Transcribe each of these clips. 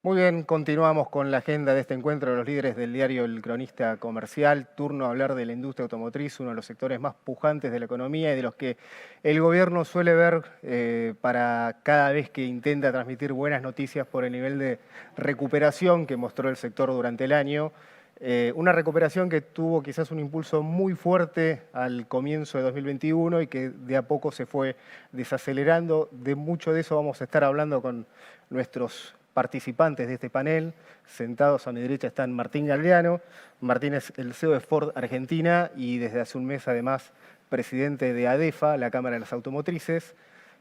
Muy bien, continuamos con la agenda de este encuentro de los líderes del diario El Cronista Comercial. Turno a hablar de la industria automotriz, uno de los sectores más pujantes de la economía y de los que el gobierno suele ver para cada vez que intenta transmitir buenas noticias por el nivel de recuperación que mostró el sector durante el año. Una recuperación que tuvo quizás un impulso muy fuerte al comienzo de 2021 y que de a poco se fue desacelerando. De mucho de eso vamos a estar hablando con nuestros participantes de este panel. Sentados a mi derecha están Martín Galdeano. Martín es el CEO de Ford Argentina y desde hace un mes además presidente de ADEFA, la Cámara de las Automotrices.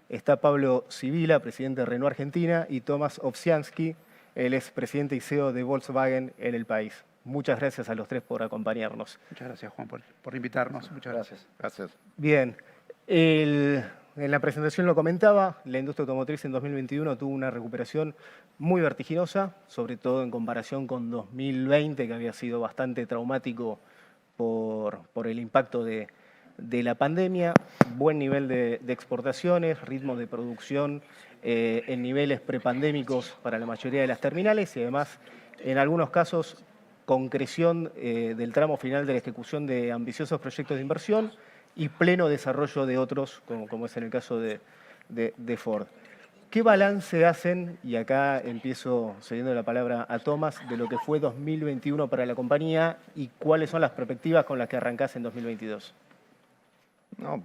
Está Pablo Sibila, presidente de Renault Argentina, y Tomás Ovsiansky, él es presidente y CEO de Volkswagen en el país. Muchas gracias a los tres por acompañarnos. Muchas gracias, Juan, por invitarnos. Muchas gracias. Gracias. Bien, en la presentación lo comentaba, la industria automotriz en 2021 tuvo una recuperación muy vertiginosa, sobre todo en comparación con 2020, que había sido bastante traumático por el impacto de la pandemia. Buen nivel de exportaciones, ritmos de producción en niveles prepandémicos para la mayoría de las terminales y además, en algunos casos, concreción del tramo final de la ejecución de ambiciosos proyectos de inversión y pleno desarrollo de otros, como es en el caso de Ford. ¿Qué balance hacen, y acá empiezo cediendo la palabra a Tomás, de lo que fue 2021 para la compañía y cuáles son las perspectivas con las que arrancás en 2022? No,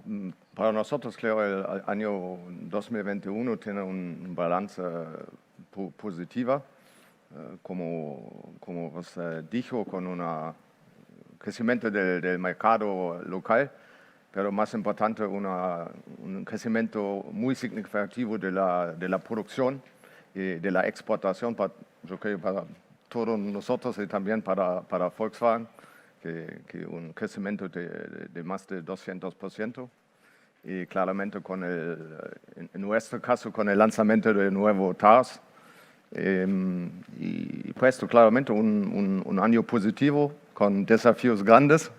para nosotros creo el año 2021 tiene un balance positivo, como usted dijo, con un crecimiento del mercado local, pero más importante un crecimiento muy significativo de la producción y de la exportación, yo creo para todos nosotros y también para Volkswagen, que un crecimiento de más de 200%. Y claramente en nuestro caso con el lanzamiento del nuevo TARS. Y puesto claramente un año positivo con desafíos grandes,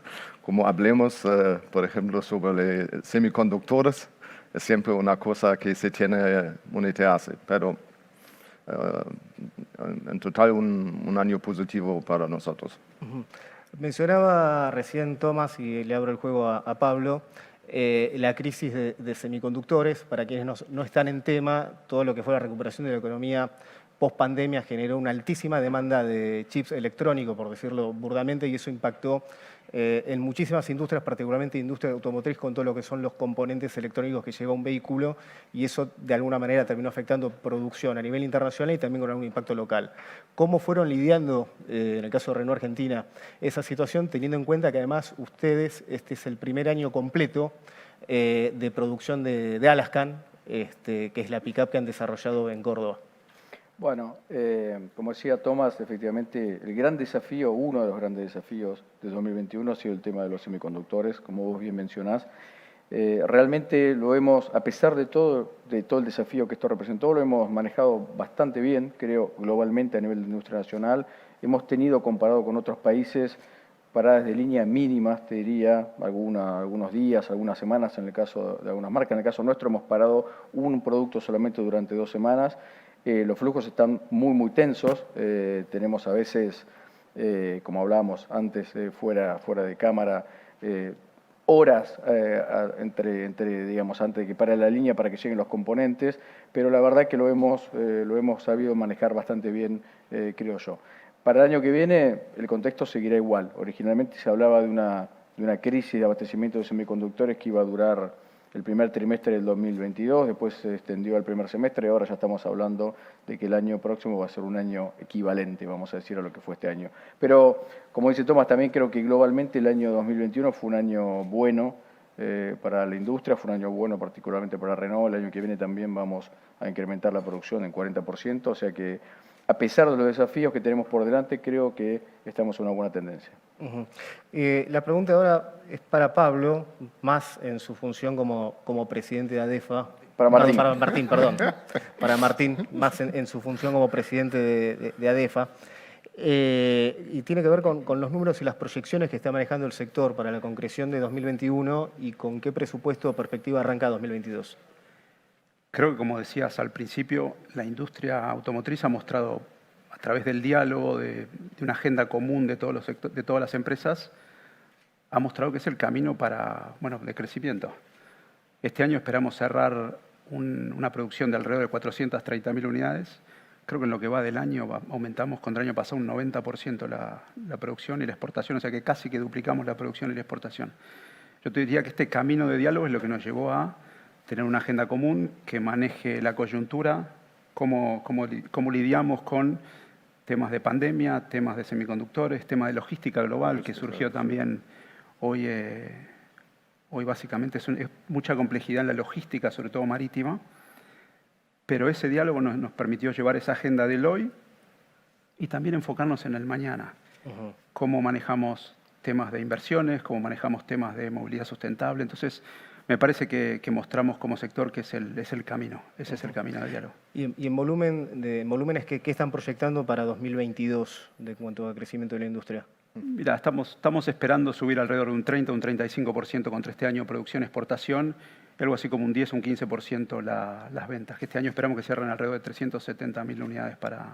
como hablemos, por ejemplo, sobre los semiconductores. Es siempre una cosa que se tiene que monitorearse, pero en total un año positivo para nosotros. Mencionaba recién Tomás, y le abro el juego a Pablo, la crisis de semiconductores. Para quienes no están en tema, todo lo que fue la recuperación de la economía post-pandemia generó una altísima demanda de chips electrónicos, por decirlo burdamente, y eso impactó en muchísimas industrias, particularmente industria automotriz, con todo lo que son los componentes electrónicos que lleva un vehículo, y eso de alguna manera terminó afectando producción a nivel internacional y también con algún impacto local. ¿Cómo fueron lidiando, en el caso de Renault Argentina, esa situación, teniendo en cuenta que además ustedes, este es el primer año completo de producción de Alaskan, que es la pick-up que han desarrollado en Córdoba? Bueno, como decía Tomás, efectivamente el gran desafío, uno de los grandes desafíos de 2021 ha sido el tema de los semiconductores, como vos bien mencionás. Realmente lo hemos, a pesar de todo el desafío que esto representó, lo hemos manejado bastante bien, creo, globalmente a nivel de industria nacional. Hemos tenido, comparado con otros países, paradas de línea mínimas, te diría, algunos días, algunas semanas en el caso de algunas marcas. En el caso nuestro hemos parado un producto solamente durante 2 semanas. Los flujos están muy tensos, tenemos a veces, como hablábamos antes, fuera de cámara, horas digamos, antes de que pare la línea para que lleguen los componentes, pero la verdad que lo hemos sabido manejar bastante bien, creo yo. Para el año que viene el contexto seguirá igual. Originalmente se hablaba de una crisis de abastecimiento de semiconductores que iba a durar el primer trimestre del 2022, después se extendió al primer semestre y ahora ya estamos hablando de que el año próximo va a ser un año equivalente, vamos a decir, a lo que fue este año. Pero, como dice Tomás, también creo que globalmente el año 2021 fue un año bueno para la industria, fue un año bueno particularmente para Renault. El año que viene también vamos a incrementar la producción en 40%, o sea que a pesar de los desafíos que tenemos por delante, creo que estamos en una buena tendencia. La pregunta ahora es para Pablo, más en su función como presidente de ADEFA. Para Martín. Para Martín, perdón. Para Martín, más en su función como presidente de ADEFA. Y tiene que ver con los números y las proyecciones que está manejando el sector para la concreción de 2021 y con qué presupuesto o perspectiva arranca 2022. Creo que, como decías al principio, la industria automotriz ha mostrado a través del diálogo, de una agenda común de todos los de todas las empresas, ha mostrado que es el camino para, bueno, de crecimiento. Este año esperamos cerrar una producción de alrededor de 430.000 unidades. Creo que en lo que va del año aumentamos contra el año pasado un 90% la producción y la exportación, o sea que casi que duplicamos la producción y la exportación. Yo te diría que este camino de diálogo es lo que nos llevó a tener una agenda común que maneje la coyuntura, cómo lidiamos con temas de pandemia, temas de semiconductores, temas de logística global, que surgió también hoy. Hoy básicamente es mucha complejidad en la logística, sobre todo marítima, pero ese diálogo nos permitió llevar esa agenda del hoy y también enfocarnos en el mañana. Cómo manejamos temas de inversiones, cómo manejamos temas de movilidad sustentable. Entonces, me parece que mostramos como sector que es el camino, ese es el camino del diálogo. ¿Y en volúmenes qué están proyectando para 2022 de cuanto a crecimiento de la industria? Mira, estamos esperando subir alrededor de un 30 o un 35% contra este año producción-exportación, algo así como un 10 o un 15% las ventas, que este año esperamos que cierren alrededor de 370.000 unidades para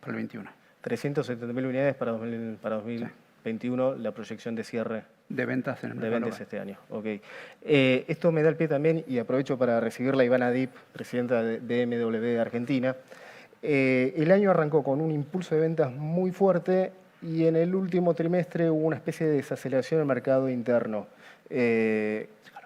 el 21. 370.000 unidades para 2021, sí. La proyección de cierre de ventas en el mercado global. este año. Okay. Esto me da el pie también, y aprovecho para recibirla a Ivana Dip, presidenta de BMW de Argentina. El año arrancó con un impulso de ventas muy fuerte, y en el último trimestre hubo una especie de desaceleración del mercado interno.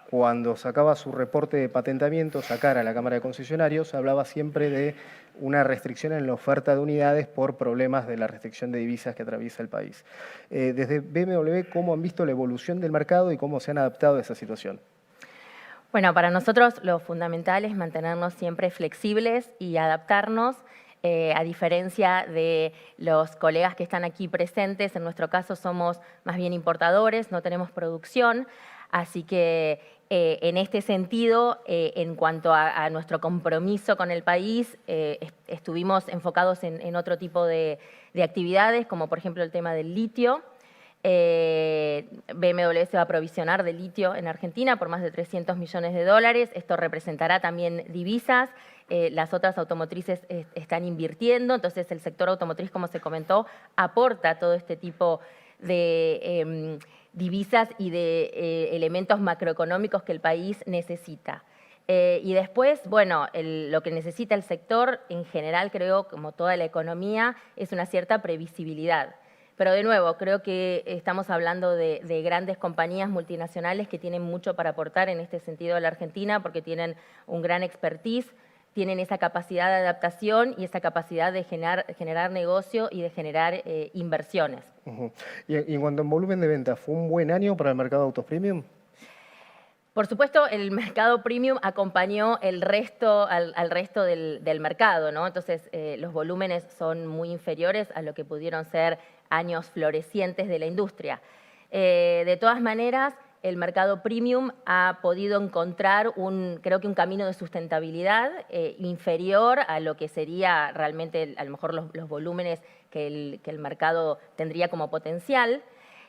Cuando sacaba su reporte de patentamiento, Sacara, la Cámara de Concesionarios, hablaba siempre de una restricción en la oferta de unidades por problemas de la restricción de divisas que atraviesa el país. Desde BMW, ¿cómo han visto la evolución del mercado y cómo se han adaptado a esa situación? Bueno, para nosotros lo fundamental es mantenernos siempre flexibles y adaptarnos. A diferencia de los colegas que están aquí presentes, en nuestro caso somos más bien importadores, no tenemos producción, así que en este sentido, en cuanto a nuestro compromiso con el país, estuvimos enfocados en otro tipo de actividades, como por ejemplo el tema del litio. BMW se va a aprovisionar de litio en Argentina por más de 300 millones de dólares. Esto representará también divisas. Las otras automotrices están invirtiendo, entonces el sector automotriz, como se comentó, aporta todo este tipo de divisas y de elementos macroeconómicos que el país necesita. Y después, bueno, lo que necesita el sector en general, creo, como toda la economía, es una cierta previsibilidad. Pero de nuevo, creo que estamos hablando de grandes compañías multinacionales que tienen mucho para aportar en este sentido a la Argentina porque tienen un gran expertise, tienen esa capacidad de adaptación y esa capacidad de generar negocio y de generar inversiones. Y en cuanto a volumen de ventas, ¿fue un buen año para el mercado de autos premium? Por supuesto, el mercado premium acompañó al resto del mercado, ¿no? Entonces, los volúmenes son muy inferiores a lo que pudieron ser años florecientes de la industria. De todas maneras, el mercado premium ha podido encontrar creo que un camino de sustentabilidad inferior a lo que sería realmente a lo mejor los volúmenes que el mercado tendría como potencial.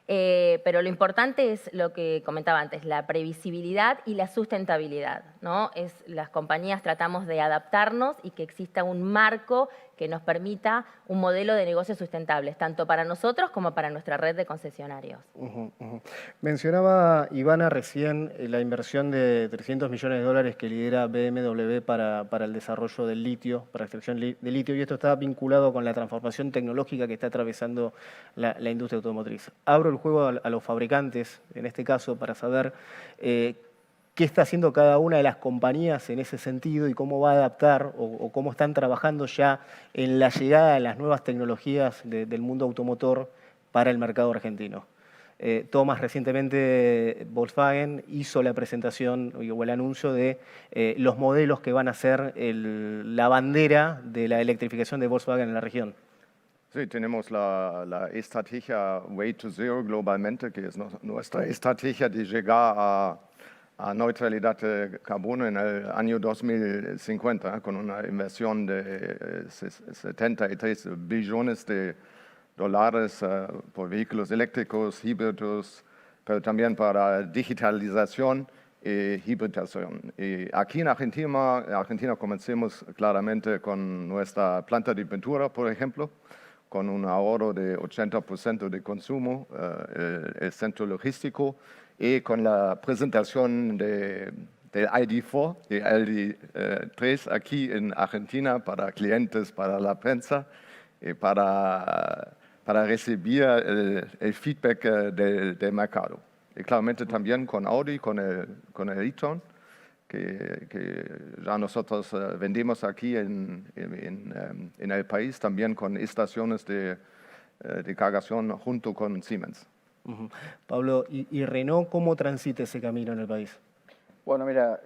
Pero lo importante es lo que comentaba antes, la previsibilidad y la sustentabilidad, ¿no? Las compañías tratamos de adaptarnos y que exista un marco que nos permita un modelo de negocio sustentable, tanto para nosotros como para nuestra red de concesionarios. Mencionaba Ivana recién la inversión de 300 millones de dólares que lidera BMW para el desarrollo del litio, para extracción de litio, y esto está vinculado con la transformación tecnológica que está atravesando la industria automotriz. Abro el juego a los fabricantes, en este caso, para saber qué está haciendo cada una de las compañías en ese sentido y cómo va a adaptar o cómo están trabajando ya en la llegada de las nuevas tecnologías del mundo automotor para el mercado argentino. Tomás, recientemente Volkswagen hizo la presentación o el anuncio de los modelos que van a ser la bandera de la electrificación de Volkswagen en la región. Sí, tenemos la estrategia Way to Zero globalmente, que es nuestra estrategia de llegar a neutralidad de carbono en el año 2050, con una inversión de 73 billones de dólares por vehículos eléctricos, híbridos, pero también para digitalización y hibridación. Y aquí en Argentina comencemos claramente con nuestra planta de pintura, por ejemplo, con un ahorro de 80% de consumo, el centro logístico, y con la presentación del ID4 y ID3 aquí en Argentina para clientes, para la prensa, y para recibir el feedback del mercado. Y claramente también con Audi, con el e-tron, que ya nosotros vendemos aquí en el país, también con estaciones de cargación junto con Siemens. Pablo, ¿y Renault cómo transita ese camino en el país? Bueno, mira,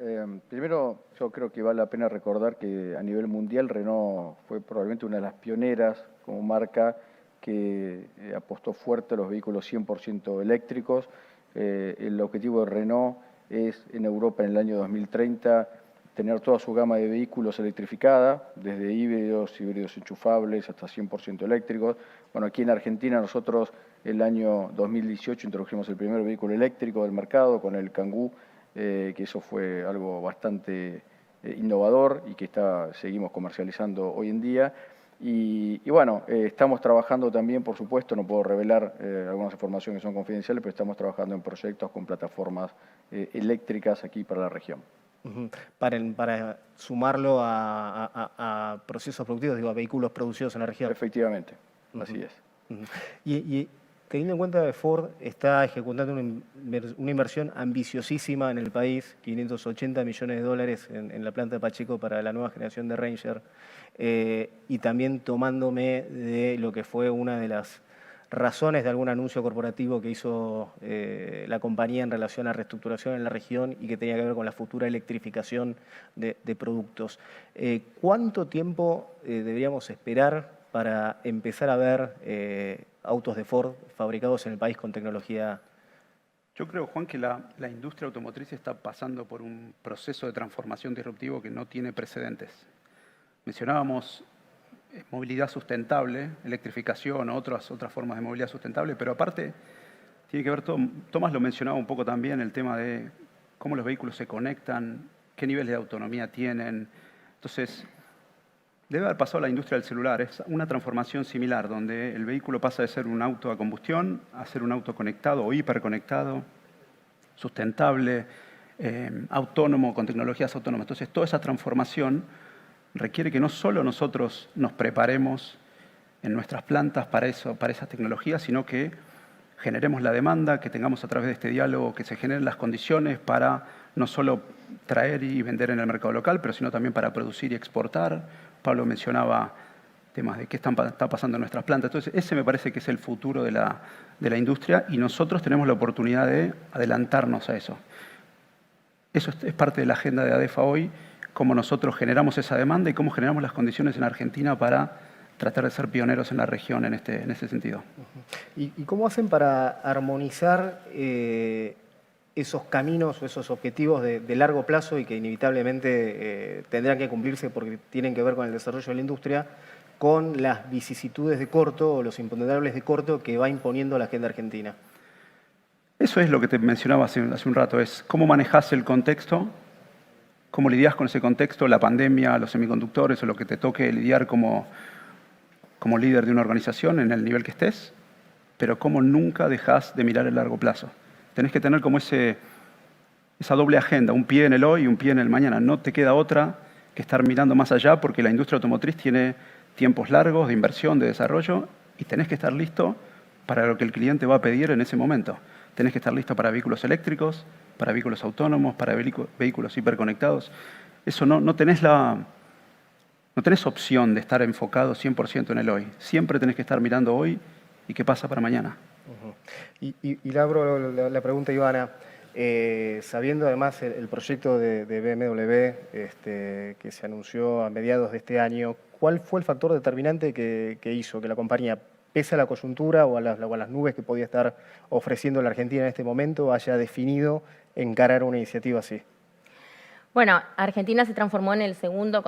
primero yo creo que vale la pena recordar que a nivel mundial Renault fue probablemente una de las pioneras como marca que apostó fuerte a los vehículos 100% eléctricos. El objetivo de Renault es en Europa en el año 2030 tener toda su gama de vehículos electrificada, desde híbridos enchufables hasta 100% eléctricos. Bueno, aquí en Argentina nosotros el año 2018 introdujimos el primer vehículo eléctrico del mercado con el Kangoo, que eso fue algo bastante innovador y que seguimos comercializando hoy en día. Y bueno, estamos trabajando también, por supuesto, no puedo revelar algunas informaciones que son confidenciales, pero estamos trabajando en proyectos con plataformas eléctricas aquí para la región. Para sumarlo a procesos productivos, digo, a vehículos producidos en la región. Efectivamente, así es. Y teniendo en cuenta que Ford está ejecutando una inversión ambiciosísima en el país, 580 millones de dólares en la planta de Pacheco para la nueva generación de Ranger, y también tomándome de lo que fue una de las razones de algún anuncio corporativo que hizo la compañía en relación a reestructuración en la región y que tenía que ver con la futura electrificación de productos. ¿Cuánto tiempo deberíamos esperar para empezar a ver autos de Ford fabricados en el país con tecnología? Yo creo, Juan, que la industria automotriz está pasando por un proceso de transformación disruptivo que no tiene precedentes. Mencionábamos movilidad sustentable, electrificación, otras formas de movilidad sustentable, pero aparte tiene que ver todo, Tomás lo mencionaba un poco también, el tema de cómo los vehículos se conectan, qué niveles de autonomía tienen. Entonces, debe haber pasado a la industria del celular, es una transformación similar, donde el vehículo pasa de ser un auto a combustión a ser un auto conectado o hiperconectado, sustentable, autónomo, con tecnologías autónomas. Entonces, toda esa transformación requiere que no solo nosotros nos preparemos en nuestras plantas para esas tecnologías, sino que generemos la demanda, que tengamos a través de este diálogo, que se generen las condiciones para no solo traer y vender en el mercado local, pero sino también para producir y exportar. Pablo mencionaba temas de qué está pasando en nuestras plantas. Entonces, ese me parece que es el futuro de la industria y nosotros tenemos la oportunidad de adelantarnos a eso. Eso es parte de la agenda de ADEFA hoy, cómo nosotros generamos esa demanda y cómo generamos las condiciones en Argentina para tratar de ser pioneros en la región en ese sentido. ¿Y cómo hacen para armonizar esos caminos o esos objetivos de largo plazo y que inevitablemente tendrán que cumplirse porque tienen que ver con el desarrollo de la industria, con las vicisitudes de corto o los imponderables de corto que va imponiendo la agenda argentina? Eso es lo que te mencionaba hace un rato, es cómo manejas el contexto, cómo lidias con ese contexto, la pandemia, los semiconductores o lo que te toque lidiar como líder de una organización en el nivel que estés, pero cómo nunca dejas de mirar el largo plazo. Tenés que tener como esa doble agenda, un pie en el hoy y un pie en el mañana. No te queda otra que estar mirando más allá porque la industria automotriz tiene tiempos largos de inversión, de desarrollo y tenés que estar listo para lo que el cliente va a pedir en ese momento. Tenés que estar listo para vehículos eléctricos, para vehículos autónomos, para vehículos hiperconectados. Eso no tenés opción de estar enfocado 100% en el hoy. Siempre tenés que estar mirando hoy y qué pasa para mañana. Y le abro la pregunta, Ivana. Sabiendo además el proyecto de BMW que se anunció a mediados de este año, ¿cuál fue el factor determinante que hizo que la compañía, pese a la coyuntura o a las nubes que podía estar ofreciendo la Argentina en este momento, haya definido encarar una iniciativa así? Bueno, Argentina se transformó en el segundo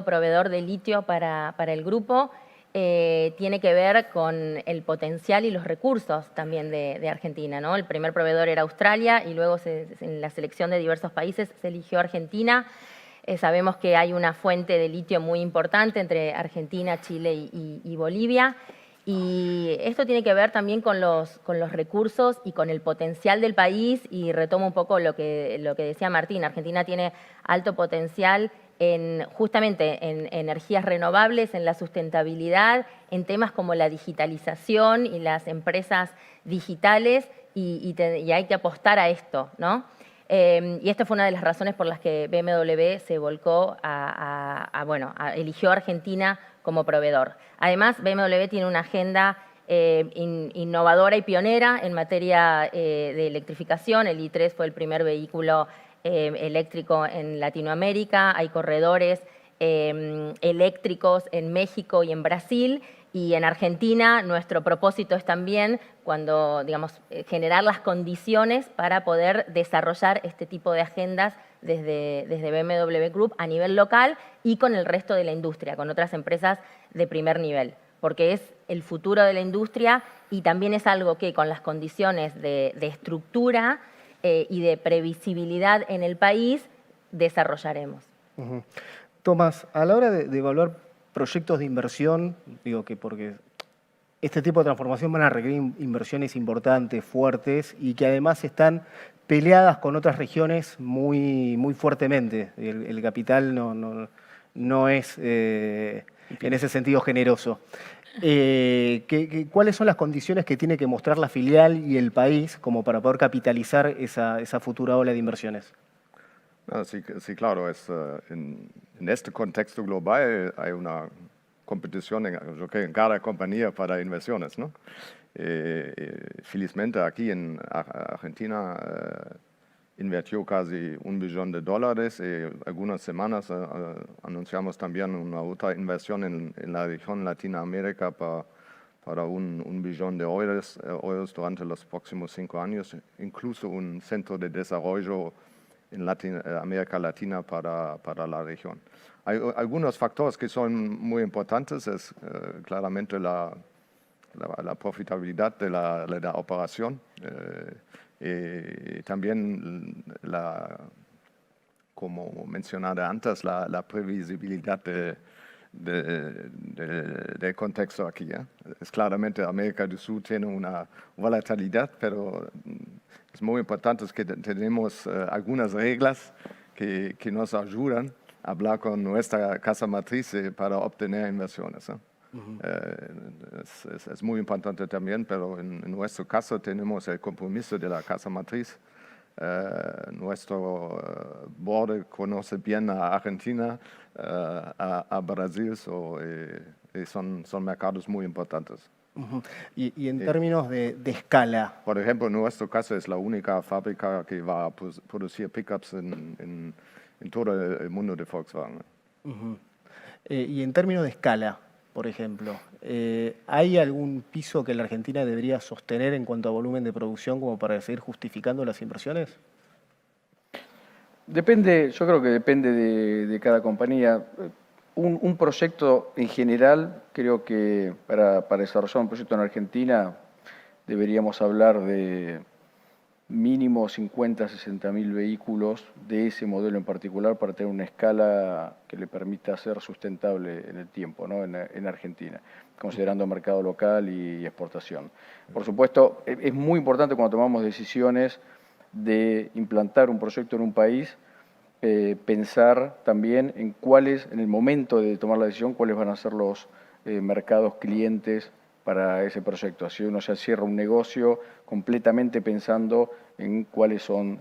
proveedor de litio para el grupo. Tiene que ver con el potencial y los recursos también de Argentina, ¿no? El primer proveedor era Australia y luego en la selección de diversos países se eligió Argentina. Sabemos que hay una fuente de litio muy importante entre Argentina, Chile y Bolivia. Y esto tiene que ver también con los recursos y con el potencial del país, y retomo un poco lo que decía Martín. Argentina tiene alto potencial justamente en energías renovables, en la sustentabilidad, en temas como la digitalización y las empresas digitales, y hay que apostar a esto, ¿no? Y esta fue una de las razones por las que BMW se volcó eligió a Argentina como proveedor. Además, BMW tiene una agenda innovadora y pionera en materia de electrificación. El i3 fue el primer vehículo eléctrico en Latinoamérica. Hay corredores eléctricos en México y en Brasil. Y en Argentina nuestro propósito es también generar las condiciones para poder desarrollar este tipo de agendas desde BMW Group a nivel local y con el resto de la industria, con otras empresas de primer nivel, porque es el futuro de la industria y también es algo que con las condiciones de estructura y de previsibilidad en el país desarrollaremos. Tomás, a la hora de evaluar proyectos de inversión, porque este tipo de transformación van a requerir inversiones importantes, fuertes, y que además están peleadas con otras regiones muy fuertemente. El capital no es en ese sentido generoso. ¿Cuáles son las condiciones que tiene que mostrar la filial y el país como para poder capitalizar esa futura ola de inversiones? Sí, claro, en este contexto global hay una competición en cada compañía para inversiones, ¿no? Felizmente aquí en Argentina invirtió casi $1 billón. Algunas semanas anunciamos también una otra inversión en la región Latinoamérica para $1 billón euros durante los próximos 5 años, incluso un centro de desarrollo en América Latina para la región. Hay algunos factores que son muy importantes, es claramente la profitabilidad de la operación, y también, como mencioné antes, la previsibilidad del contexto aquí. Es claramente América del Sur tiene una volatilidad, pero es muy importante que tenemos algunas reglas que nos ayudan a hablar con nuestra casa matriz para obtener inversiones. Es muy importante también, pero en nuestro caso tenemos el compromiso de la casa matriz. Nuestro board conoce bien a Argentina, a Brasil, son mercados muy importantes. Y en términos de escala. Por ejemplo, en nuestro caso es la única fábrica que va a producir pickups en todo el mundo de Volkswagen. Y en términos de escala, por ejemplo, ¿hay algún piso que la Argentina debería sostener en cuanto a volumen de producción como para seguir justificando las inversiones? Depende, yo creo que depende de cada compañía. Un proyecto en general, creo que para desarrollar un proyecto en Argentina deberíamos hablar de mínimo 50, 60.000 vehículos de ese modelo en particular para tener una escala que le permita ser sustentable en el tiempo, ¿no? en Argentina, considerando mercado local y exportación. Por supuesto, es muy importante cuando tomamos decisiones de implantar un proyecto en un país, pensar también en en el momento de tomar la decisión, cuáles van a ser los mercados clientes para ese proyecto. Así uno ya cierra un negocio completamente pensando en cuáles son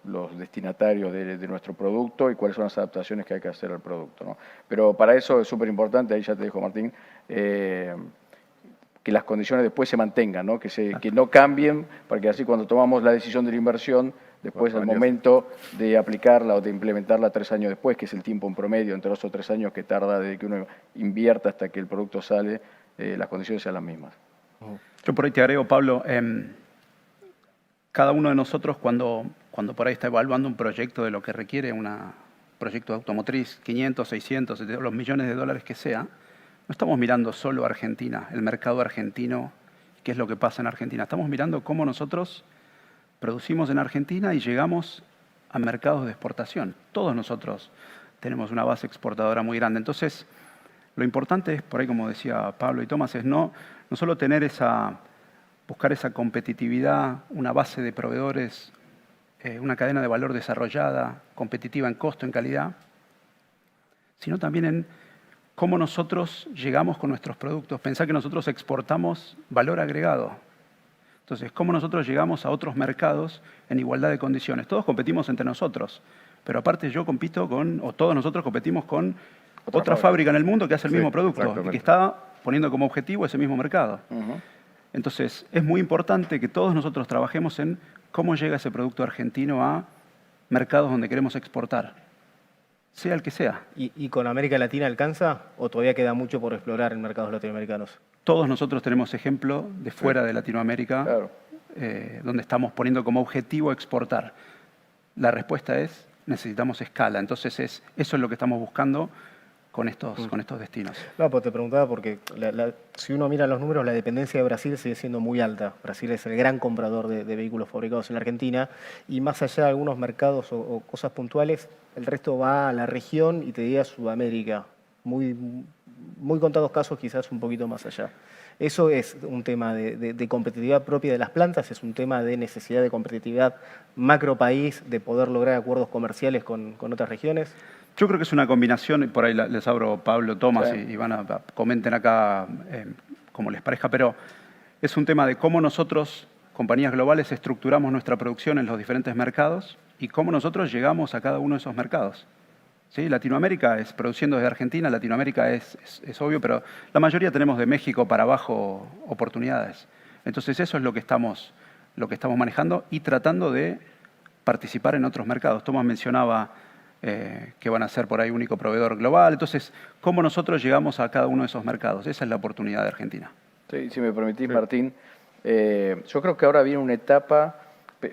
los destinatarios de nuestro producto y cuáles son las adaptaciones que hay que hacer al producto, ¿no? Pero para eso es súper importante, ahí ya te dijo Martín, que las condiciones después se mantengan, ¿no? Que no cambien, porque así cuando tomamos la decisión de la inversión, después al momento de aplicarla o de implementarla 3 años después, que es el tiempo en promedio entre 2 o 3 años que tarda desde que uno invierta hasta que el producto sale, las condiciones sean las mismas. Yo por ahí te agrego, Pablo, cada uno de nosotros cuando por ahí está evaluando un proyecto de lo que requiere un proyecto de automotriz, 500, 600, los millones de dólares que sea, no estamos mirando solo Argentina, el mercado argentino, qué es lo que pasa en Argentina. Estamos mirando cómo nosotros producimos en Argentina y llegamos a mercados de exportación. Todos nosotros tenemos una base exportadora muy grande. Entonces, lo importante es, por ahí como decía Pablo y Tomás, es no solo buscar esa competitividad, una base de proveedores, una cadena de valor desarrollada, competitiva en costo, en calidad, sino también en cómo nosotros llegamos con nuestros productos. Pensá que nosotros exportamos valor agregado. Entonces, cómo nosotros llegamos a otros mercados en igualdad de condiciones. Todos competimos entre nosotros, pero aparte yo compito o todos nosotros competimos con otra fábrica en el mundo que hace el mismo producto y que está poniendo como objetivo ese mismo mercado. Entonces, es muy importante que todos nosotros trabajemos en cómo llega ese producto argentino a mercados donde queremos exportar, sea el que sea. ¿Y con América Latina alcanza o todavía queda mucho por explorar en mercados latinoamericanos? Todos nosotros tenemos ejemplo de fuera de Latinoamérica, Claro. donde estamos poniendo como objetivo exportar. La respuesta es, necesitamos escala. Entonces, eso es lo que estamos buscando con estos destinos. No, pues te preguntaba porque si uno mira los números, la dependencia de Brasil sigue siendo muy alta. Brasil es el gran comprador de vehículos fabricados en la Argentina y más allá de algunos mercados o cosas puntuales, el resto va a la región y te diría Sudamérica. Muy contados casos, quizás un poquito más allá. ¿Eso es un tema de competitividad propia de las plantas? ¿Es un tema de necesidad de competitividad macro país, de poder lograr acuerdos comerciales con otras regiones? Yo creo que es una combinación, y por ahí les abro Pablo, Tomás y van a comenten acá como les parezca, pero es un tema de cómo nosotros, compañías globales, estructuramos nuestra producción en los diferentes mercados y cómo nosotros llegamos a cada uno de esos mercados. ¿Sí? Latinoamérica es produciendo desde Argentina, Latinoamérica es obvio, pero la mayoría tenemos de México para abajo oportunidades. Entonces eso es lo que estamos manejando y tratando de participar en otros mercados. Tomás mencionaba que van a ser por ahí único proveedor global. Entonces, ¿cómo nosotros llegamos a cada uno de esos mercados? Esa es la oportunidad de Argentina. Sí, si me permitís, Martín, yo creo que ahora viene una etapa.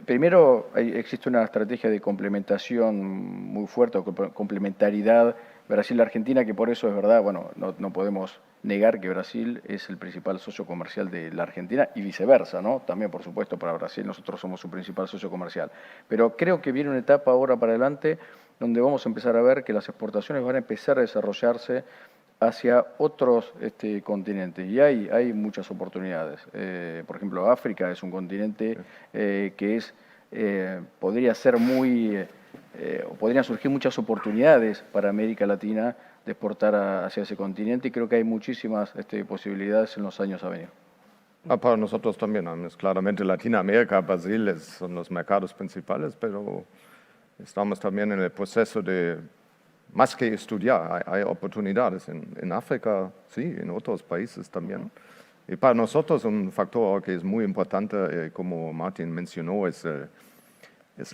Primero, existe una estrategia de complementación muy fuerte, o complementariedad Brasil-Argentina, que por eso es verdad, bueno, no podemos negar que Brasil es el principal socio comercial de la Argentina y viceversa, ¿no? También, por supuesto, para Brasil nosotros somos su principal socio comercial. Pero creo que viene una etapa ahora para adelante donde vamos a empezar a ver que las exportaciones van a empezar a desarrollarse hacia otros continentes. Y hay muchas oportunidades. Por ejemplo, África es un continente que podría ser podrían surgir muchas oportunidades para América Latina de exportar hacia ese continente y creo que hay muchísimas posibilidades en los años a venir. Para nosotros también, claramente Latinoamérica, Brasil son los mercados principales, pero estamos también en el proceso de más que estudiar, hay oportunidades en África, sí, en otros países también. Y para nosotros un factor que es muy importante, como Martín mencionó, es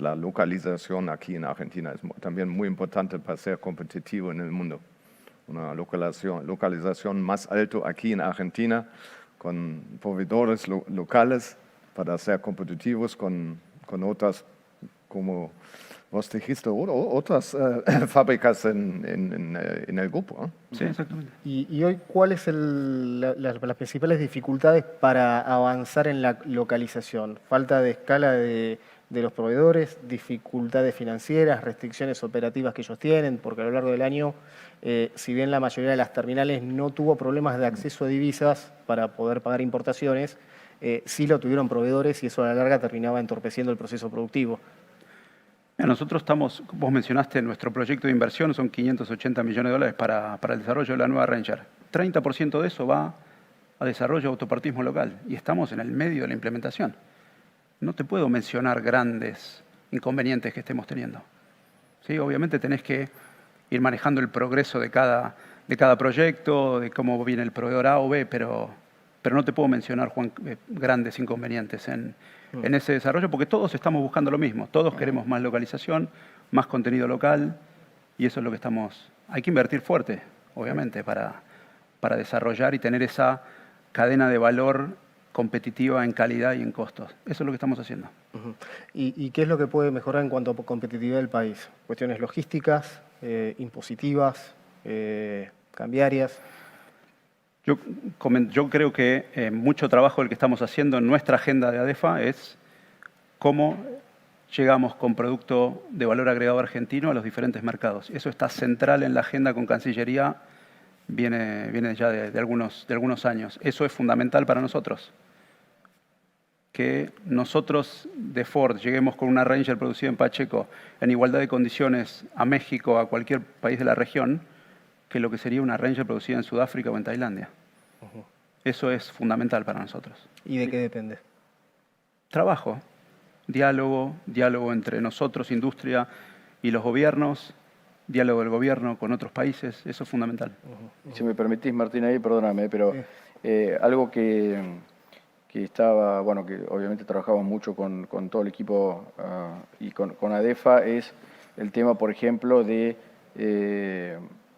la localización aquí en Argentina. Es también muy importante para ser competitivo en el mundo. Una localización más alta aquí en Argentina, con proveedores locales para ser competitivos con otras, como vos dijiste, otras fábricas en el grupo, ¿eh? Sí, exactamente. Y hoy, ¿cuáles son las principales dificultades para avanzar en la localización? ¿Falta de escala de los proveedores, dificultades financieras, restricciones operativas que ellos tienen? Porque a lo largo del año, si bien la mayoría de las terminales no tuvo problemas de acceso a divisas para poder pagar importaciones, sí lo tuvieron proveedores y eso a la larga terminaba entorpeciendo el proceso productivo. Nosotros vos mencionaste, nuestro proyecto de inversión son 580 millones de dólares para el desarrollo de la nueva Ranger. 30% de eso va a desarrollo de autopartismo local y estamos en el medio de la implementación. No te puedo mencionar grandes inconvenientes que estemos teniendo. ¿Sí? Obviamente tenés que ir manejando el progreso de cada proyecto, de cómo viene el proveedor A o B, pero no te puedo mencionar, Juan, grandes inconvenientes en ese desarrollo, porque todos estamos buscando lo mismo. Todos queremos más localización, más contenido local, y eso es lo que hay que invertir fuerte, obviamente, para desarrollar y tener esa cadena de valor competitiva en calidad y en costos. Eso es lo que estamos haciendo. ¿Y qué es lo que puede mejorar en cuanto a competitividad del país? ¿Cuestiones logísticas, impositivas, cambiarias? Yo creo que mucho trabajo el que estamos haciendo en nuestra agenda de ADEFA es cómo llegamos con producto de valor agregado argentino a los diferentes mercados. Eso está central en la agenda con Cancillería, viene ya de algunos años. Eso es fundamental para nosotros. Que nosotros de Ford lleguemos con una Ranger producida en Pacheco en igualdad de condiciones a México, a cualquier país de la región, que lo que sería una Ranger producida en Sudáfrica o en Tailandia. Eso es fundamental para nosotros. ¿Y de qué depende? Trabajo, diálogo entre nosotros, industria y los gobiernos, diálogo del gobierno con otros países, eso es fundamental. Si me permitís, Martín, ahí, perdóname, pero algo que estaba, bueno, que obviamente trabajamos mucho con todo el equipo y con ADEFA, es el tema, por ejemplo, de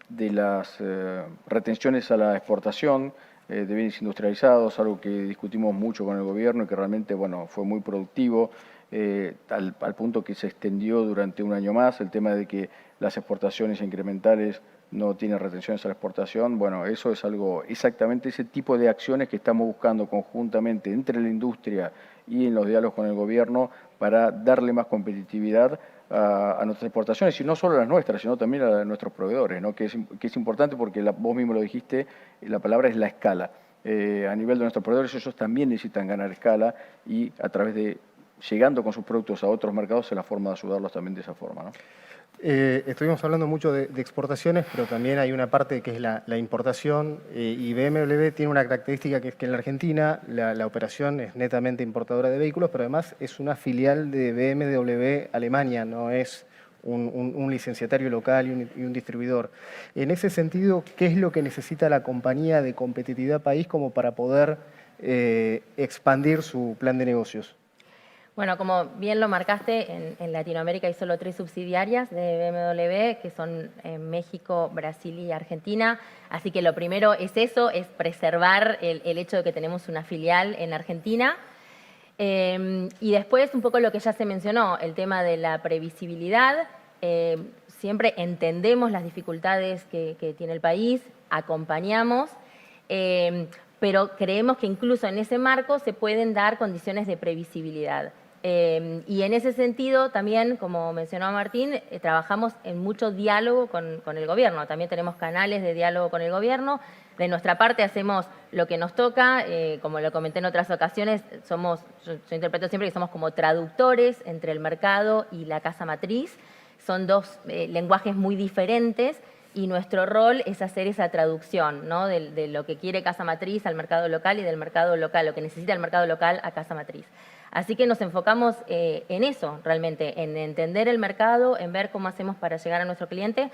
las retenciones a la exportación de bienes industrializados, algo que discutimos mucho con el gobierno y que realmente, bueno, fue muy productivo, al punto que se extendió durante un año más, el tema de que las exportaciones incrementales no tienen retenciones a la exportación. Bueno, eso es algo, exactamente ese tipo de acciones que estamos buscando conjuntamente entre la industria y en los diálogos con el gobierno para darle más competitividad a nuestras exportaciones, y no solo a las nuestras, sino también a nuestros proveedores, ¿no? que es importante porque vos mismo lo dijiste, la palabra es la escala. A nivel de nuestros proveedores, ellos también necesitan ganar escala y a través de, llegando con sus productos a otros mercados, es la forma de ayudarlos también de esa forma, ¿no? Estuvimos hablando mucho de exportaciones, pero también hay una parte que es la importación, y BMW tiene una característica que es que en la Argentina la operación es netamente importadora de vehículos, pero además es una filial de BMW Alemania, no es un licenciatario local y un distribuidor. En ese sentido, ¿qué es lo que necesita la compañía de competitividad país como para poder expandir su plan de negocios? Bueno, como bien lo marcaste, en Latinoamérica hay solo 3 subsidiarias de BMW, que son México, Brasil y Argentina. Así que lo primero es eso, es preservar el hecho de que tenemos una filial en Argentina. Y después un poco lo que ya se mencionó, el tema de la previsibilidad. Siempre entendemos las dificultades que tiene el país, acompañamos, pero creemos que incluso en ese marco se pueden dar condiciones de previsibilidad. Y en ese sentido también, como mencionó Martín, trabajamos en mucho diálogo con el gobierno. También tenemos canales de diálogo con el gobierno. De nuestra parte hacemos lo que nos toca, como lo comenté en otras ocasiones, yo interpreto siempre que somos como traductores entre el mercado y la casa matriz. Son dos lenguajes muy diferentes y nuestro rol es hacer esa traducción, ¿no? de lo que quiere casa matriz al mercado local y del mercado local, lo que necesita el mercado local a casa matriz. Así que nos enfocamos en eso realmente, en entender el mercado, en ver cómo hacemos para llegar a nuestro cliente,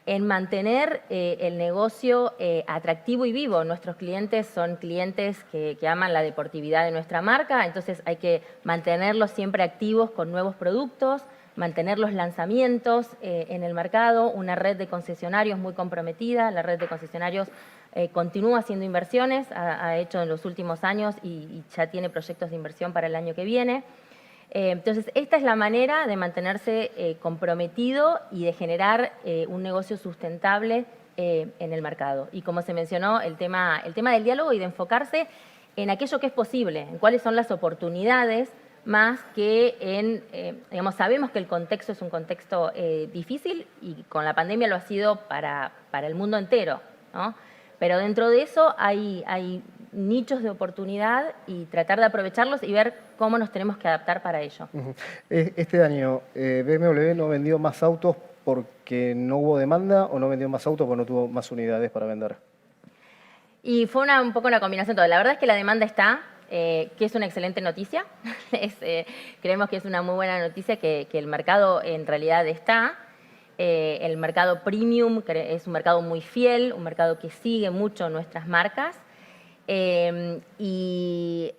en mantener el negocio atractivo y vivo. Nuestros clientes son clientes que aman la deportividad de nuestra marca, entonces hay que mantenerlos siempre activos con nuevos productos, mantener los lanzamientos en el mercado, una red de concesionarios muy comprometida. La red de concesionarios continúa haciendo inversiones, ha hecho en los últimos años y ya tiene proyectos de inversión para el año que viene. Entonces, esta es la manera de mantenerse comprometido y de generar un negocio sustentable en el mercado. Y como se mencionó, el tema del diálogo y de enfocarse en aquello que es posible, en cuáles son las oportunidades, más que en, digamos, sabemos que el contexto es un contexto difícil y con la pandemia lo ha sido para el mundo entero, ¿no? Pero dentro de eso hay nichos de oportunidad y tratar de aprovecharlos y ver cómo nos tenemos que adaptar para ello. Este año, BMW no vendió más autos porque no hubo demanda o no vendió más autos porque no tuvo más unidades para vender. Y fue un poco una combinación de todo. La verdad es que la demanda está, que es una excelente noticia. Creemos que es una muy buena noticia que el mercado en realidad está. El mercado premium es un mercado muy fiel, un mercado que sigue mucho nuestras marcas. Y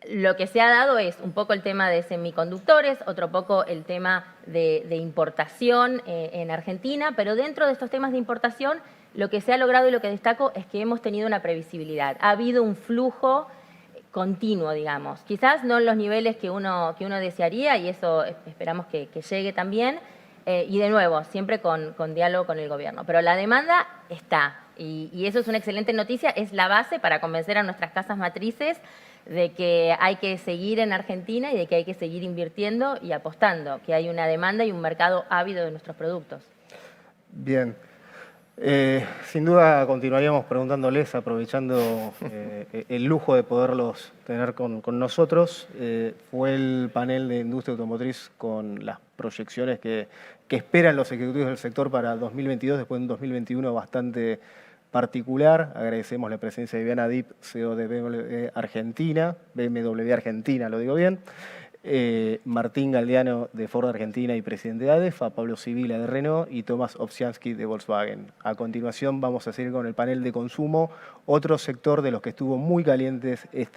lo que se ha dado es un poco el tema de semiconductores, otro poco el tema de importación en Argentina, pero dentro de estos temas de importación lo que se ha logrado y lo que destaco es que hemos tenido una previsibilidad. Ha habido un flujo continuo, digamos. Quizás no en los niveles que uno desearía y eso esperamos que llegue también. Y de nuevo, siempre con diálogo con el gobierno. Pero la demanda está. Y eso es una excelente noticia, es la base para convencer a nuestras casas matrices de que hay que seguir en Argentina y de que hay que seguir invirtiendo y apostando, que hay una demanda y un mercado ávido de nuestros productos. Bien. Sin duda continuaríamos preguntándoles, aprovechando el lujo de poderlos tener con nosotros. Fue el panel de industria automotriz con las proyecciones que esperan los ejecutivos del sector para 2022, después de un 2021 bastante particular. Agradecemos la presencia de Viviana Dip, CEO de BMW Argentina, lo digo bien. Martín Galdeano de Ford Argentina y presidente de ADEF, a Pablo Sibila de Renault y Tomás Obsiansky de Volkswagen. A continuación vamos a seguir con el panel de consumo, otro sector de los que estuvo muy calientes este